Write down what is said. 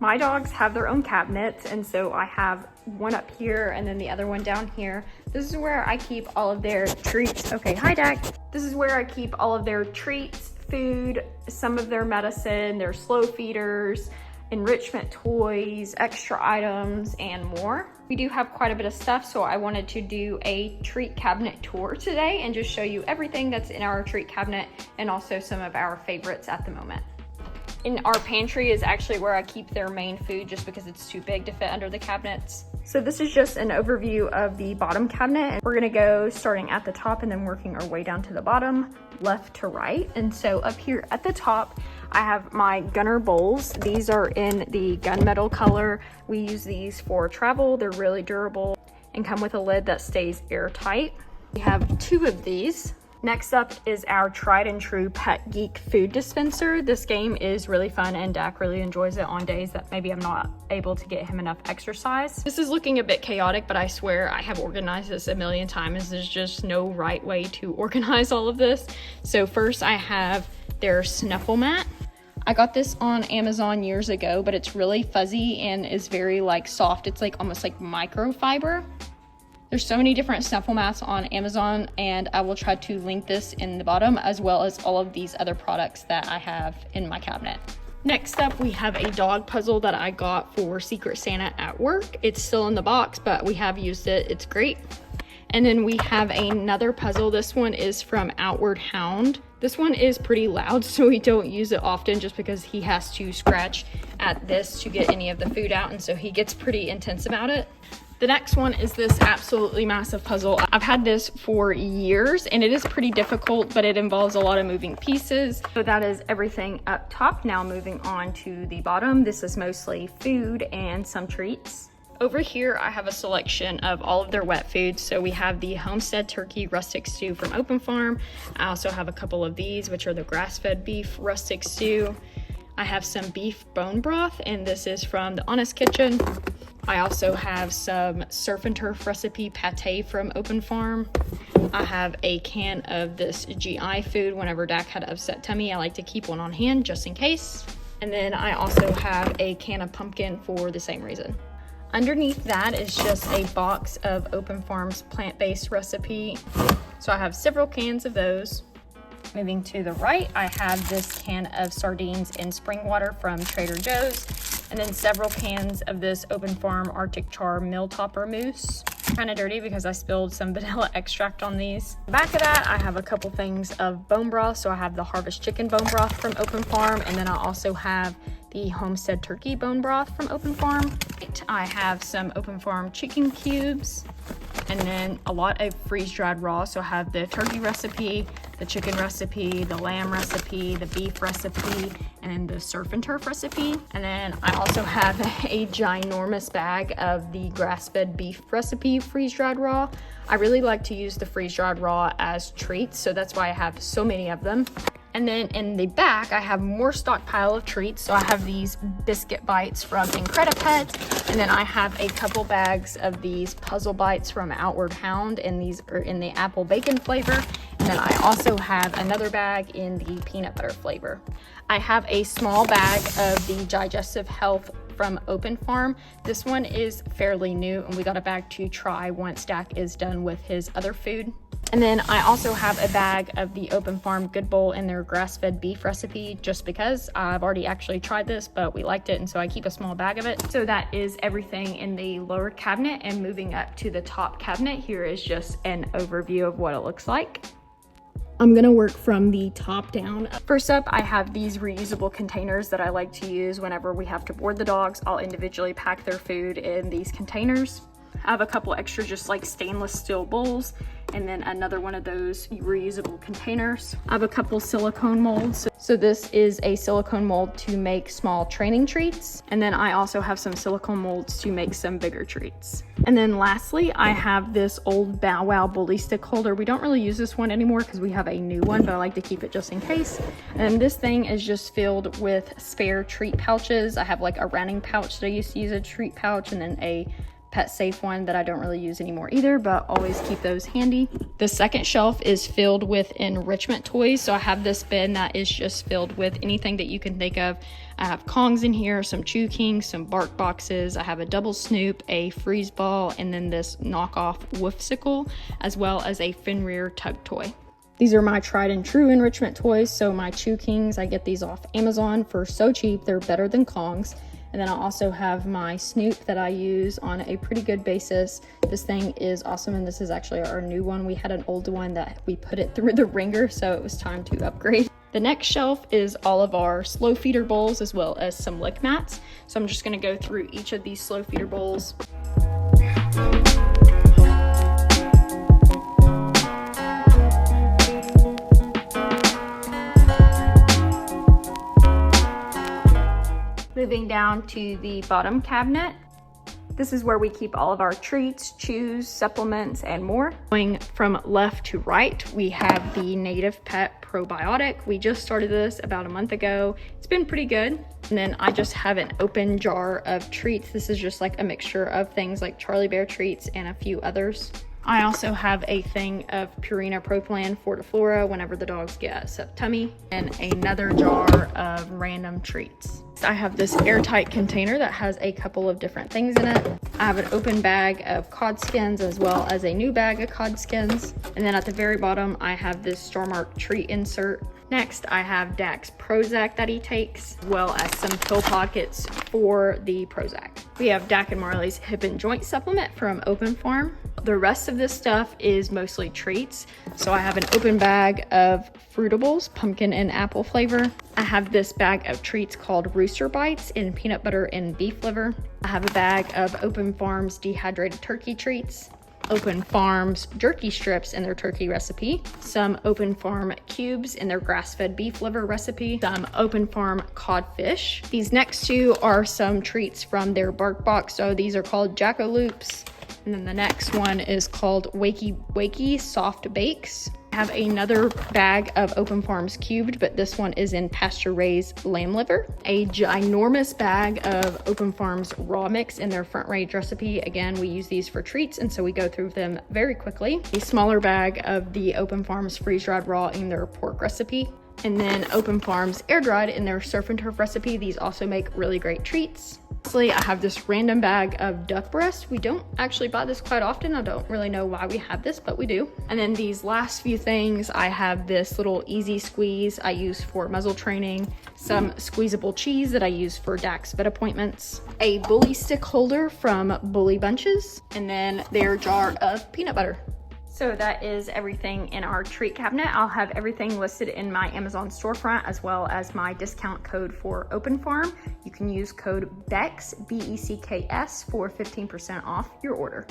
My dogs have their own cabinets, and so I have one up here and then the other one down here. This is where I keep all of their treats. Okay, hi Dak. This is where I keep all of their treats, food, some of their medicine, their slow feeders, enrichment toys, extra items, and more. We do have quite a bit of stuff, so I wanted to do a treat cabinet tour today and just show you everything that's in our treat cabinet and also some of our favorites at the moment. In our pantry is actually where I keep their main food just because it's too big to fit under the cabinets. So this is just an overview of the bottom cabinet. We're gonna go starting at the top and then working our way down to the bottom, left to right. And so up here at the top, I have my Gunner bowls. These are in the gunmetal color. We use these for travel. They're really durable and come with a lid that stays airtight. We have 2 of these. Next up is our tried and true Pet Geek food dispenser. This game is really fun and Dak really enjoys it on days that maybe I'm not able to get him enough exercise. This is looking a bit chaotic, but I swear I have organized this a million times. There's just no right way to organize all of this. So first I have their snuffle mat. I got this on Amazon years ago, but it's really fuzzy and is very like soft. It's like almost like microfiber. There's so many different snuffle mats on Amazon, and I will try to link this in the bottom as well as all of these other products that I have in my cabinet. Next up, we have a dog puzzle that I got for Secret Santa at work. It's still in the box, but we have used it. It's great. And then we have another puzzle. This one is from Outward Hound. This one is pretty loud, so we don't use it often just because he has to scratch at this to get any of the food out, and so he gets pretty intense about it. The next one is this absolutely massive puzzle. I've had this for years and it is pretty difficult, but it involves a lot of moving pieces. So that is everything up top. Now moving on to the bottom. This is mostly food and some treats. Over here, I have a selection of all of their wet foods. So we have the Homestead Turkey Rustic Stew from Open Farm. I also have a couple of these, which are the grass-fed beef rustic stew. I have some beef bone broth, and this is from the Honest Kitchen. I also have some surf and turf recipe pate from Open Farm. I have a can of this GI food. Whenever Dak had upset tummy, I like to keep one on hand just in case. And then I also have a can of pumpkin for the same reason. Underneath that is just a box of Open Farm's plant-based recipe. So I have several cans of those. Moving to the right, I have this can of sardines in spring water from Trader Joe's, and then several cans of this Open Farm Arctic Char Mill Topper Mousse. Kind of dirty because I spilled some vanilla extract on these. Back of that, I have a couple things of bone broth. So I have the Harvest Chicken bone broth from Open Farm, and then I also have the Homestead Turkey bone broth from Open Farm. I have some Open Farm chicken cubes, and then a lot of freeze-dried raw. So I have the turkey recipe, the chicken recipe, the lamb recipe, the beef recipe, and the surf and turf recipe. And then I also have a ginormous bag of the grass-fed beef recipe freeze-dried raw. I really like to use the freeze-dried raw as treats, so that's why I have so many of them. And then in the back, I have more stockpile of treats. So I have these biscuit bites from Incredipet, and then I have a couple bags of these puzzle bites from Outward Hound, and these are in the apple bacon flavor. And then I also have another bag in the peanut butter flavor. I have a small bag of the Digestive Health from Open Farm. This one is fairly new, and we got a bag to try once Dak is done with his other food. And then I also have a bag of the Open Farm Good Bowl in their grass-fed beef recipe, just because I've already actually tried this, but we liked it, and so I keep a small bag of it. So that is everything in the lower cabinet, and moving up to the top cabinet, here is just an overview of what it looks like. I'm gonna work from the top down. First up, I have these reusable containers that I like to use whenever we have to board the dogs. I'll individually pack their food in these containers. I have a couple extra just like stainless steel bowls, and then another one of those reusable containers. I have a couple silicone molds. So this is a silicone mold to make small training treats. And then I also have some silicone molds to make some bigger treats. And then lastly, I have this old Bow Wow bully stick holder. We don't really use this one anymore because we have a new one, but I like to keep it just in case. And this thing is just filled with spare treat pouches. I have like a rounding pouch that I used to use a treat pouch, and then a Pet Safe one that I don't really use anymore either, but always keep those handy. The second shelf is filled with enrichment toys. So I have this bin that is just filled with anything that you can think of. I have Kongs in here, some Chew Kings, some Bark Boxes. I have a Double Snoop, a Freeze Ball, and then this knockoff Woofsicle, as well as a Fenrir tug toy. These are my tried and true enrichment toys. So my Chew Kings, I get these off Amazon for so cheap. They're better than Kongs. And then I also have my Snoop that I use on a pretty good basis. This thing is awesome, and this is actually our new one. We had an old one that we put it through the ringer, so it was time to upgrade. The next shelf is all of our slow feeder bowls as well as some lick mats. So I'm just gonna go through each of these slow feeder bowls. Moving down to the bottom cabinet. This is where we keep all of our treats, chews, supplements, and more. Going from left to right, we have the Native Pet Probiotic. We just started this about a month ago. It's been pretty good. And then I just have an open jar of treats. This is just like a mixture of things like Charlie Bear treats and a few others. I also have a thing of Purina Pro Plan Fortiflora whenever the dogs get a upset tummy, and another jar of random treats. I have this airtight container that has a couple of different things in it. I have an open bag of cod skins as well as a new bag of cod skins. And then at the very bottom, I have this Starmark treat insert. Next, I have Dak's Prozac that he takes, as well as some pill pockets for the Prozac. We have Dak and Marley's hip and joint supplement from Open Farm. The rest of this stuff is mostly treats. So I have an open bag of Fruitables, pumpkin and apple flavor. I have this bag of treats called Rooster Bites in peanut butter and beef liver. I have a bag of Open Farms dehydrated turkey treats, Open Farms jerky strips in their turkey recipe, some Open Farm cubes in their grass-fed beef liver recipe, some Open Farm codfish. These next two are some treats from their Bark Box. So these are called Jackaloops. And then the next one is called Wakey Wakey Soft Bakes. I have another bag of Open Farms cubed, but this one is in pasture-raised lamb liver. A ginormous bag of Open Farms raw mix in their front range recipe. Again, we use these for treats, and so we go through them very quickly. A smaller bag of the Open Farms freeze-dried raw in their pork recipe. And then Open Farms air-dried in their surf and turf recipe. These also make really great treats. Lastly, I have this random bag of duck breast. We don't actually buy this quite often. I don't really know why we have this, but we do. And then these last few things, I have this little easy squeeze I use for muzzle training, some squeezable cheese that I use for Dak's vet appointments, a bully stick holder from Bully Bunches, and then their jar of peanut butter. So that is everything in our treat cabinet. I'll have everything listed in my Amazon storefront as well as my discount code for Open Farm. You can use code BECKS, B-E-C-K-S, for 15% off your order.